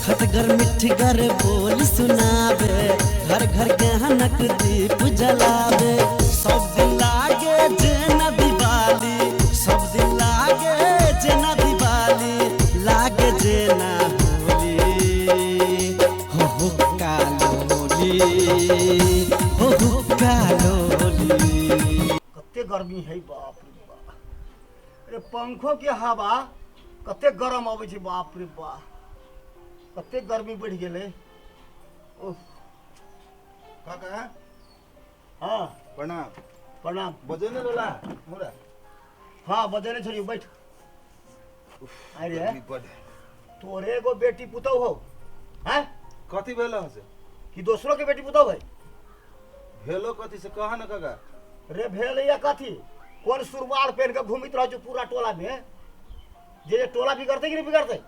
खटगर मिठगर बोल सुनावे, घर घर गहनक दीप जलावे। सब दिन लागे जेना दिवाली, सब दिन लागे जेना दिवाली, लागे जेना होली। हो कालोली, हो कालोली। कते गर्मी है बाप रे बाप। अरे पंखों के हवा कते गरम आवे छै बाप रे बाप। कते गर्मी बढ़ गेले। उफ। काका हाँ प्रणाम। प्रणाम। बजने लोला मोरा। हाँ बजने छोड़ियो बैठ। अरे गर्मी बड़। तोरे एगो बेटी पुतौ हो हैं कथी भेलो से? कि दोसरो के बेटी पुतौ है? भेलो कथी से कहा न काका। रे भेल या कथी? कौन सुरवार पहन के घूमित रह जो पूरा टोला में? जे टोला बिगड़ते कि नहीं बिगड़ते?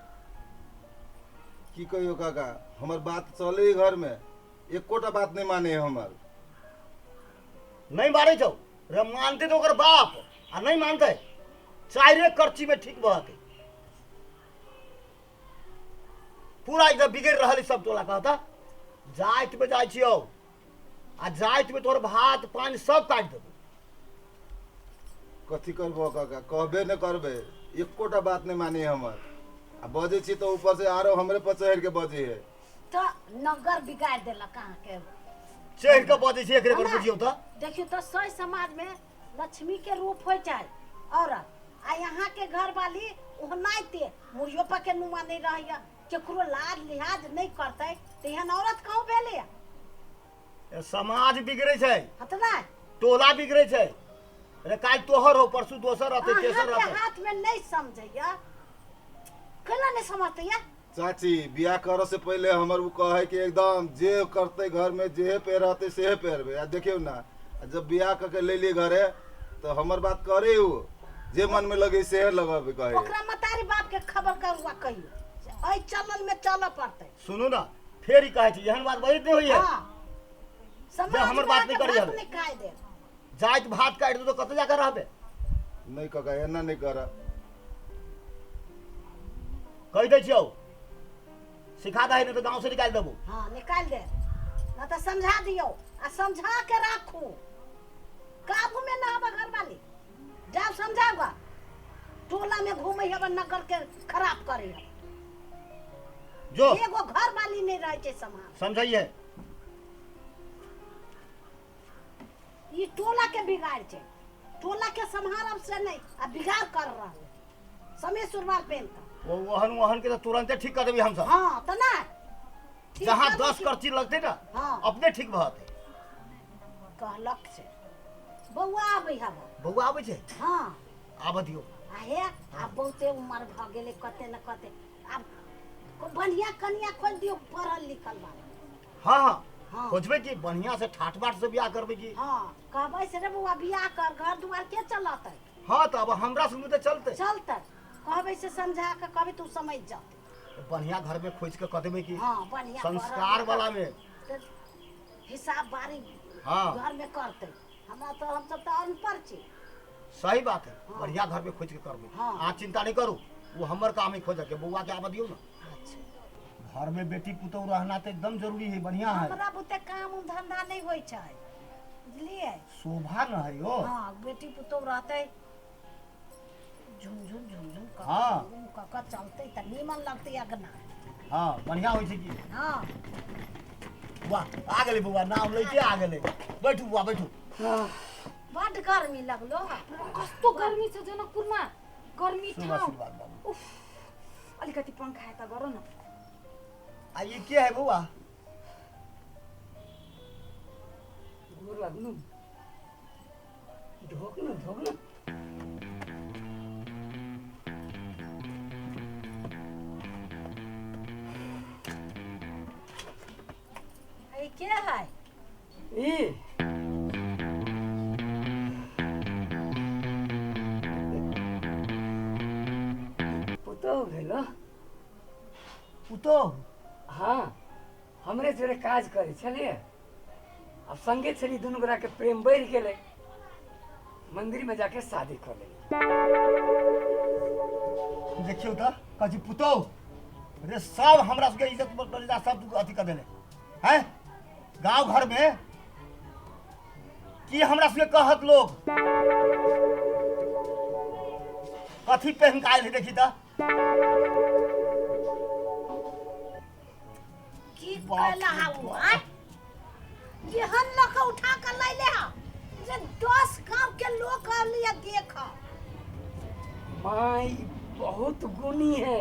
की कहियो काका, हमर बात चले घर में, एकोटा बात नहीं माने है हमर। नहीं मारे छौ रे, मानते तो ओकर बाप आ नहीं मानते चारे करची में ठीक बहते। पूरा एकदम बिगड़ रहा सब टोला कहता। जाइत में जाय छियौ आ जाइत में तोर भात पानी सब काट देबो। कथी करबो काका, कहबे न करबे, एकोटा बात नहीं माने है हमर। आ बजे छी तो ऊपर से आरो हमरे पर चढ़ के बजे है। तो नगर बिगाड़ देला कहाँ के। चढ़ के बजे छी एकरे पर बुझियो त। देखियो तो सही समाज में लक्ष्मी के रूप हो जाए औरत, आ यहाँ के घर वाली ओहनाइते मुरियो पर के नुमा नहीं रहिया, केकरो लाज लिहाज नहीं करते, तो यहाँ औरत कहूँ भेले। ए समाज बिगड़े छै, हतना टोला बिगड़े छै। अरे काल तोहर हो, परसू दोसर रहते, तेसर अहाँ के रहते। हाथ में नहीं समझैया, कला नहीं समझते या। चाची बियाह करे से पहले हमर वो कहे कि एकदम जे करते घर में जे पे रहते से पेरबे। आ देखियो ना, जब बियाह करके ले लिए घरे तो हमर बात करे हो, जे मन में लगे से लगाबे कहे। ओकरा मतारी बाप के खबर करुआ कहियो, ऐ चलन में चल पड़ते। सुनू ना, फेर ही कहे छी एहन बात बजैत नहीं होइए। हां समाज हमर बात नहीं करिए। नहीं खाए दे जाइत भात काट दो तो कत जाकर रहबे? नहीं काका एना नहीं करा। कह दे छियौ, सिखा दे नहीं तो गांव से निकाल देबो। हाँ निकाल दे, ना तो समझा दियो आ समझा के रखो। काबू में ना हवा घर वाली, जब समझाऊंगा टोला में घूमे हवा नगर के खराब करे। जो एगो घर वाली नहीं रहे छे समाज। समझाइए। ये टोला के बिगाड़ छे, टोला के संहारब से नहीं आ बिगाड़ कर रहा है। समय सुरवार पहनता वो वहन के तो तुरंत ठीक कर देबी हम सब। हाँ तो ना जहाँ 10 करची लगते ना, हाँ। अपने ठीक बहते। कहलक से बउआ आबै हवा। बउआ आबै छै? हाँ आब दियो। आहे अब बहुते उम्र भ गेले, कते न कते अब बढ़िया कनिया खोज दियो, पढ़ल लिखल बा। हाँ हाँ हाँ। खोजबे की बढ़िया से ठाट बाट से बियाह करबे की। हाँ कहबै से रे बउआ बियाह कर, घर दुआर के चलतै? हाँ तो अब हमरा संग तो चलते। चलतै, कहबै से समझा के कहबै तू समझ जा। बढ़िया घर में खोज के कह देबे की। हाँ बढ़िया संस्कार वाला में हिसाब बारी हाँ घर में करते। हमरा तो हम सब तो अनपढ़ छी। सही बात है। हाँ। बढ़िया घर में खोज के करबे। हाँ। आप चिंता नहीं करू, वो हमर काम ही खोज के बउआ के आब दियो ना। अच्छा घर में बेटी पुतौ रहना तो एकदम जरूरी है, बढ़िया है। हमरा बुते काम उम धंधा नहीं होय छै, बुझलिए? शोभा न है यो। हाँ बेटी पुतौ रहते, झुम झुम हाँ। कका चलते त नीमन लगते अगना। हाँ बढ़िया होय छै की। हाँ वाह आ गेले बउआ, नाम लेके आ गेले। बैठू बुआ बैठू। बड गर्मी लगलो है। कस्तो गर्मी छ जनकपुरमा, गर्मी शुभ ठाउँ। आशीर्वाद बाबू। उफ, अलिकति पंखा यता गर न। आ ये क्या है बउआ? गोर लाग्नु, ढोक्नु ढोक्नु। ये क्या है? ए पुतौ भेलो। पुतौ? हाँ हमरे जोरे काज करे छलिए, अब संगे छली दुनू गोरा के प्रेम बढ़ गेले, मंदिर में जाके शादी कर ले। देखियो त कजी पुतौ रे सब हमरा सबके इज्जत मर्यादा सब तू अथी कर देले हैं गांव घर में की हमरा सबके कहत लोग कथी पहन के आयल है देखी त की कहला हाउ आय जेहन लोग उठा कर लैले हा जे 10 गांव के लोग आलिया देखा माई बहुत गुनी है।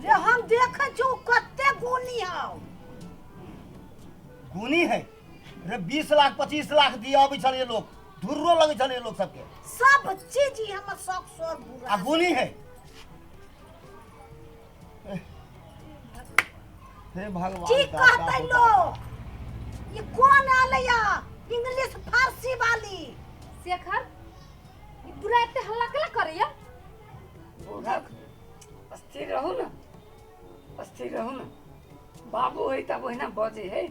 रे हम देखे जो कत्ते गुनी हाउ गुनी है रे 20 लाख 25 लाख दिया अबै छले लोग धुर्रो लगे छले लोग सबके सब चीज ही हमर शौक सोर बुरा आ गुनी है हे भगवान की कहते लोग ये कौन आलैया इंग्लिश फारसी वाली शेखर ये पूरा इतने हल्ला कला करैया बूढ़ा अस्थिर रहो ना, अस्थिर रहो ना। बाबू है तब वही ना बजे है।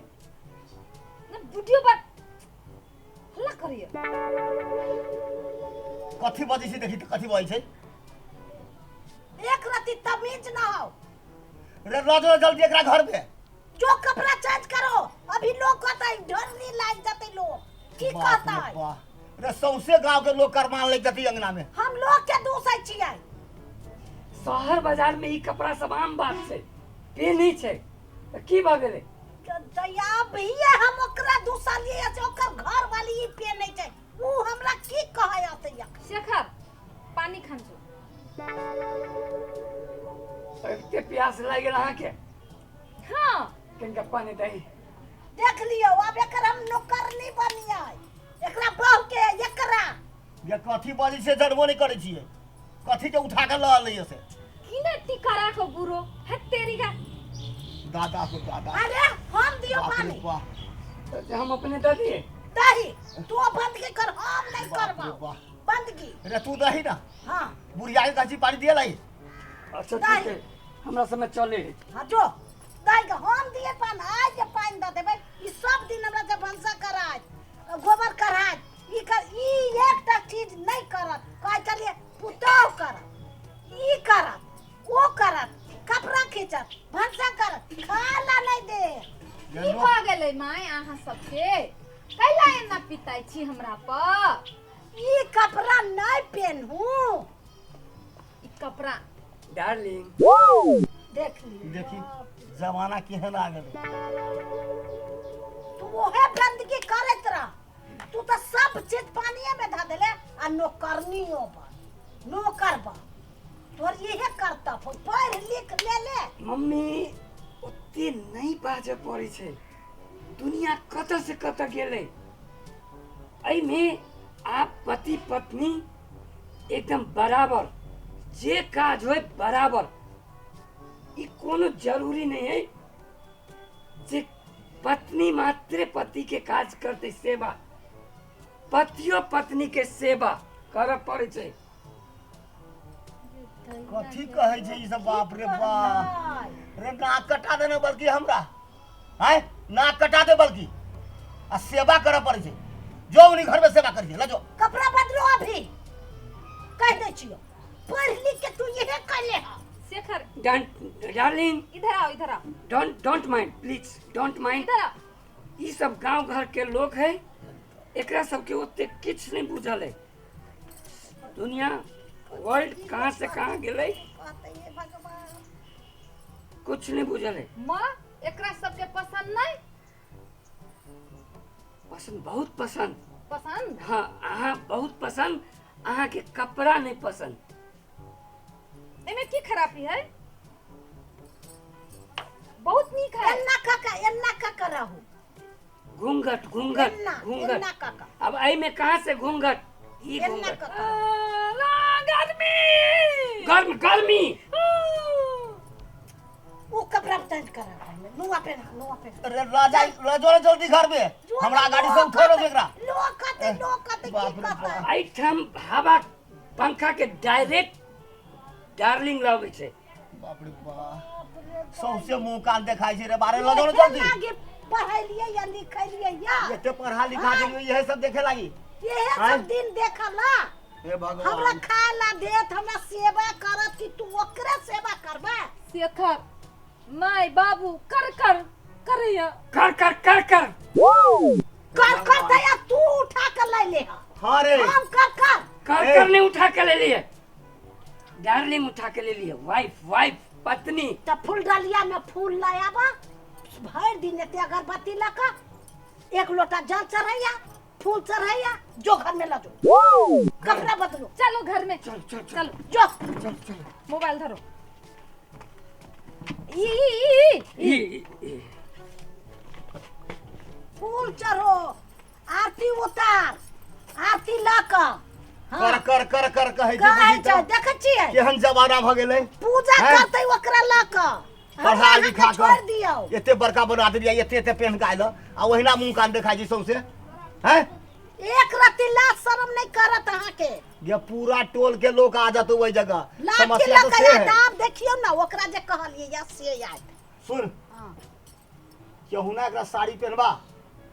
ना वीडियो बात हल्ला करैया कथी बजै छै देखी त कथी बजै छै एक रति तमीज ना हो रे रोज जल्दी एकरा घर पे जो कपड़ा चेंज करो अभी लोग कहता है डर नहीं लाग जाते लोग की कहता है रे सौसे गांव के लोग करमान लग जाती अंगना में हम लोग के दूसै छियै शहर बाजार में ई कपड़ा सब आम बात छै पेनी छै त की भ गेलै दया भैया हम ओकरा दूसरा लिए से ओकर घर वाली ही पेने छै ऊ हमरा की कहै आते या शेखर पानी खान छो एते प्यास लाग गेल अहाँ के हाँ कनिका पानी दही। देख लियो अब एकर हम नौकरनी बनियै एकरा बहू के एकरा ये कथी बजै छै जरबो नहीं करे छियै कथी के उठा के ल लइए से किने टिकरा को बुरो है तेरी का दादा को दादा अरे हम दियो बाप रे पानी बाप। तो हम अपने दे दिए। दही तू बंद के कर हम नहीं बाप रे करबा बाप। बंद की रे तू दही ना हां बुढ़िया के कच्ची पानी दिए लाई अच्छा ठीक है हमरा समय चले है। हां जो दही के हम दिए पानी आज जे पानी द देबे ई सब दिन हमरा जे भंसा कराय गोबर कराय ई एकटा चीज नहीं करत कह चलिए पुतौ करत ई करत ओ करत कपड़ा खींचत भंसा करत खाला नहीं दे की भ गेलै माय आहा सबके कैला एना पिताई छी हमरा पर ई कपड़ा नहीं पहनू ई कपड़ा डार्लिंग देख ली देखी जमाना केहन आ गेलै तू ओहे गंदगी करत रह तू तो सब चीज पानीए में धा देले आ नौकरनियो बन नौकर बन तोर यही करता पढ़ लिख ले मम्मी ओते नहीं बाजे पड़े छै दुनिया कत से कत गेले एहि में आप पति पत्नी एकदम बराबर जे काज होय बराबर ई कोनो जरूरी नहीं है जे पत्नी मात्र पति के काज करते सेवा पतियो पत्नी के सेवा कर पड़े छै। कथी कहै छै ई सब बाप रे बाप रे नाक कटा देने बल्कि हमरा हैं नाक कटा दे बल्कि आ सेवा करे पड़े छै जो उन्हीं घर में सेवा करिए ले जो कपड़ा बदलो अभी कह दे छियो पढ़ लिख के तू यही कर ले शेखर डार्लिंग इधर आओ don't mind please don't mind. इधर आओ ई सब गांव घर के लोग है एकरा सबके ओते किछ नहीं बुझल है दुनिया वर्ल्ड कहाँ से कहाँ गेले भगवान कुछ नहीं बुझल है। माँ एकरा सबके पसंद नहीं पसंद बहुत पसंद पसंद हाँ अहाँ बहुत पसंद अहाँ के कपड़ा नहीं पसंद एमे की खराबी है बहुत नीक है एन्ना का रहू घूंघट घूंघट एन्ना घूंघट काका अब आई में कहाँ से घूंघट ई एन्ना घूंघट काका गर्मी गर्म गर्मी वो कपड़ा चेंज करा नुआ पहन रे राजा रजो जल्दी घर में हमरा गाड़ी से उठो एकरा लोग कहते बाप की रे कहता है आई ठम हवा पंखा के डायरेक्ट डार्लिंग लगे छे बाप रे बाप सबसे मुंह कान देखाई छै रे बारे लगो जल्दी आगे पढ़ाई लिए या लिखाई लिए या एते पढ़ा लिखा के यही सब देखे लागी ये सब दिन देखला हे हमरा भगवान खाला देत हमरा सेवा करत कि तू ओकरे सेवा करबा शेखर माय बाबू कर कर करैया कर कर कर कर कर दया तू उठा कर ले ले हाँ रे हम कर कर ए। कर नहीं उठा के ले लिए डार्लिंग उठा के ले लिए वाइफ वाइफ पत्नी त फूल डालिया में फूल लाया बा भर दिन एते अगरबत्ती लगा एक लोटा जल चढ़ैया फूल चढ़ैया जो घर में ला जो कपड़ा बदलो चलो घर में चल चल चल चलो जो चल चल मोबाइल धरो ई ये फूल चढ़ो आरती उतार आरती लका कर कर कर कर कहे कहै छी छै देख छियै केहन जमाना भ गेलै पूजा हैं? करतै ओकरा लका पढ़ा लिखा छोड़ कर दियौ एते बड़का बना दिया एते पेन गायल आ ओहिना मुंह कान देखाइ छी सौंसे हैं एक रत्ती लाज शरम नहीं करत अहाँ के ये पूरा टोल के लोग आ जातो ओई जगह लाज समस्या तो लका से या है आप देखियो ना ओकरा जे कहलिए या से याद सुन हां केहुना एकरा साड़ी पहनबा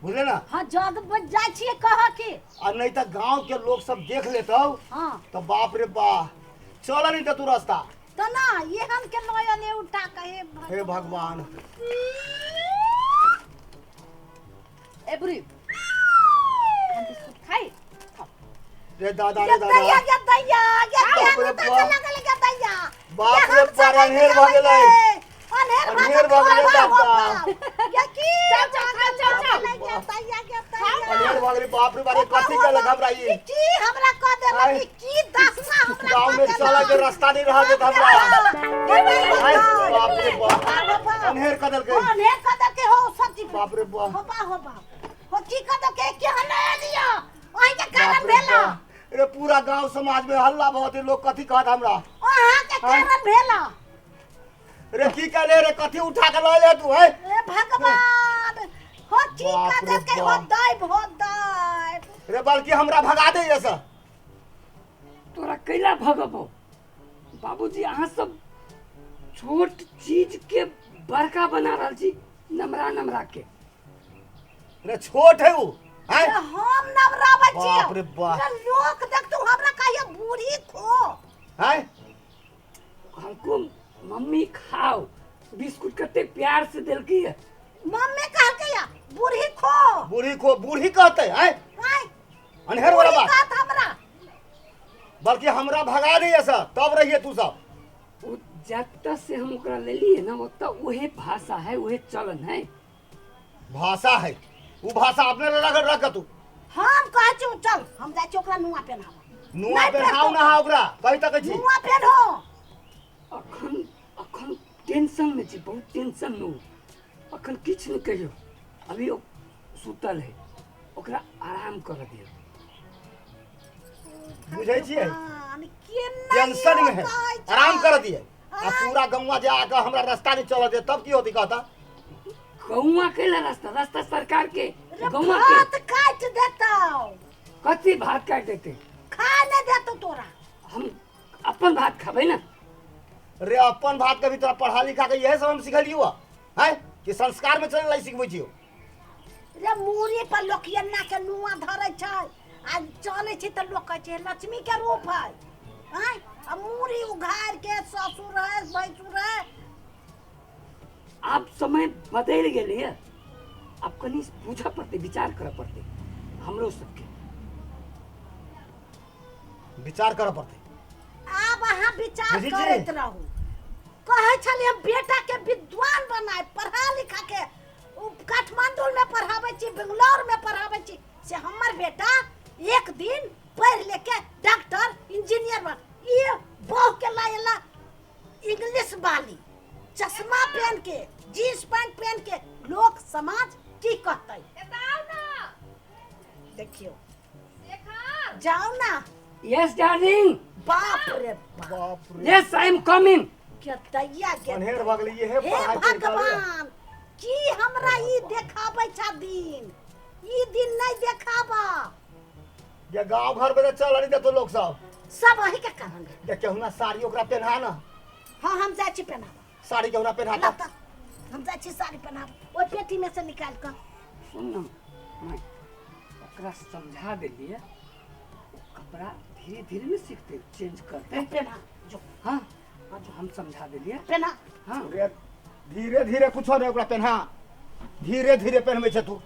बुझले ना हां जग बज जाय छियै कह के और नहीं तो गांव के लोग सब देख लेतो हां तो बाप रे बाप चल नहीं तो तू रास्ता त ना ये हम के लोया ने उठा कहे हे भगवान ए बुरी हम बिस्कुट खाई रे दादा या रे दादा दैया या दैया या बाप रे दैया बाप। लगल या दैया बाप रे बाप, अनहेर भऽ गेलै। अनहेर भऽ गेलै बाप। या की चल या दैया या दैया अनहेर भऽ गेलै बाप रे बाप कथी के घबराई की हमरा कह दे आय। लगी की दशा हमरा गांव में चला के रास्ता नहीं रहा देता हमरा हाय बाप रे बाप अनहेर कदल के अनहेर कदल के हो सच्ची बाप रे बाप हो बाप हो की कदल के हना दिया ओही के कारण बाप रे भेला बाप। रे पूरा गांव समाज में हल्ला बहुत है लोग कथी कहत हमरा ओहा के कारण भेला रे की कहले रे कथी उठा के ले तू है ए भगवान हो की बाप रे कदल के हो बाप। दाई रे बल्कि हमरा भगा दे ऐसा तोरा कैला भगबो बाबूजी अहाँ सब छोट चीज के बड़का बना रहल छी नमरा नमरा के रे छोट है वो है हम नवराबै छी बाप रे बाप। लोक देख तू हमरा कहिया बूढ़ी खो है हमको मम्मी खाओ बिस्कुट कते प्यार से दिलकी है मम्मी कह के या बूढ़ी खो बूढ़ी को बूढ़ी कहते है आय अनहेर वाला बूढ़ी बात कहत हमरा बल्कि हमरा भगा दे ऐसा तब रहिए तू सब वो जत्ता से हम ओकरा ले लिए ना ओत्ता वही भाषा है वही चलन है भाषा है वो भाषा अपने लगा रख तू हम कहै छी चल हम जाइ छी ओकरा नुआ पहनाबा नुआ नहीं पहनाऊ पहनतो। ना ओकरा कही तक छी नुआ पहनो अखन अखन टेंशन में छी बहुत टेंशन में हूँ अखन किछ नहीं कहियो अभी वो सुतल है ओकरा आराम कर दियो बुझै छियै भगवान, केना टेंशन में ये है कहै छै? आराम कर दिए आ पूरा गौवा जे आके हमरा रास्ता नहीं चल दे तब की होती कहता गौवा कैला रास्ता रास्ता सरकार के रे गौवा भात के काट देतौ कथी भात काट देते खाए नहीं देतौ तोरा हम अपन भात खाबे ना रे अपन भात के भी तोरा पढ़ा लिखा के यही सब हम सिखलियो है कि संस्कार में चले लाई सिखबै छियो रे मूरी पर लोक एना के नुआ धरै छै आ चलै छै त लोक कहै छै लक्ष्मी के रूप है हैं आ मूरी उघार के ससुर है भैसुर है आप समय बदल गए है अब कनी पूछा पड़ते विचार करे पड़ते हमरो सबके विचार कर पड़ते आब अहाँ विचार बुझै छियै? करैत रहू कहै छलियै बेटा के विद्वान बनाए पढ़ा लिखा के उ काठमांडू में पढ़ाबै छी बेंगलोर में पढ़ाबै छी से हमर बेटा एक दिन पढ़ लेके डॉक्टर इंजीनियर बन ये बहु के लायला इंग्लिश वाली चश्मा पहन के जींस पैंट पहन के लोग समाज की कहतै बताओ ना देखियो शेखर जाओ ना यस डार्लिंग बाप रे बाप बाप रे यस आई एम कमिंग के दैया के अनहेर भऽ गेलै ये हे पढ़ाई कर भगवान की हमरा ई देखाबै छा दिन ई दिन नहीं देखाबा ये गांव घर में चल नहीं देतो लोग सब सब वही के कारण है। ये केहुना साड़ी ओकरा पहना ना हाँ हम जाइ छी पहनाबा साड़ी केहुना पहनाता लता हम जाइ छी साड़ी पहनाबा ओइ पेटी में से निकाल कर सुन ना मैं ओकरा समझा देलिए वो कपड़ा धीरे धीरे में सीखते चेंज करते पहना जो हाँ हाँ जो हम समझा देलिए पहना हाँ रे धीरे धीरे कुछ नहीं ओकरा पहना, धीरे धीरे पहनबे छे तू।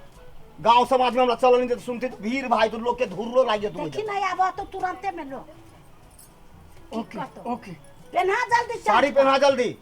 गांव समाज में हमरा चल नहीं तो सुनती तो भीड़ भाई तो लोग के धुर्रो लागे तू। देखी नहीं आबो तो तुरंते में लो। ओके ओके पहना जल्दी चल। साड़ी पहना जल्दी।